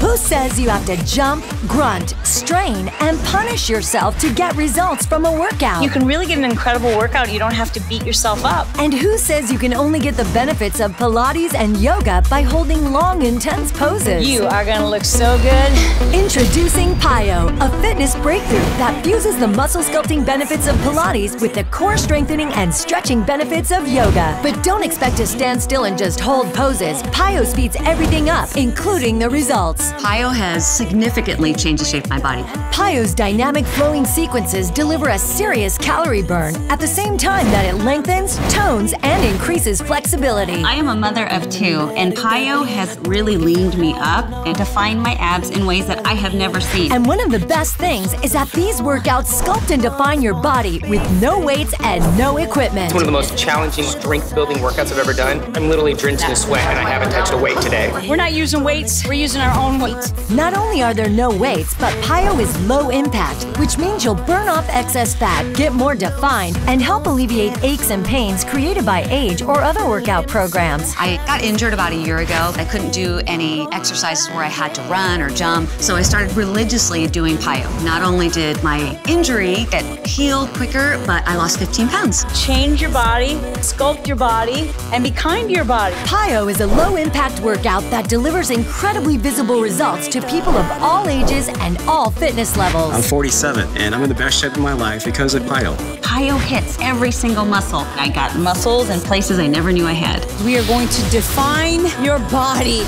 Who says you have to jump, grunt, strain, and punish yourself to get results from a workout? You can really get an incredible workout. You don't have to beat yourself up. And who says you can only get the benefits of Pilates and yoga by holding long, intense poses? You are gonna look so good. Introducing PiYo, a fitness breakthrough that fuses the muscle sculpting benefits of Pilates with the core strengthening and stretching benefits of yoga. But don't expect to stand still and just hold poses. PiYo speeds everything up, including the results. PiYo has significantly changed the shape of my body. PiYo's dynamic flowing sequences deliver a serious calorie burn at the same time that it lengthens, tones, and increases flexibility. I am a mother of 2, and PiYo has really leaned me up and defined my abs in ways that I have never seen. And one of the best things is that these workouts sculpt and define your body with no weights and no equipment. It's one of the most challenging strength-building workouts I've ever done. I'm literally drenched in sweat, and I haven't touched a weight today. We're not using weights, we're using our own weight. Not only are there no weights, but PiYo is low impact, which means you'll burn off excess fat, get more defined, and help alleviate aches and pains created by age or other workout programs. I got injured about a year ago. I couldn't do any exercises where I had to run or jump, so I started religiously doing PiYo. Not only did my injury get healed quicker, but I lost 15 pounds. Change your body, sculpt your body, and be kind to your body. PiYo is a low-impact workout that delivers incredibly visible results to people of all ages and all fitness levels. I'm 47, and I'm in the best shape of my life because of PiYo. PiYo hits every single muscle. I got muscles in places I never knew I had. We are going to define your body.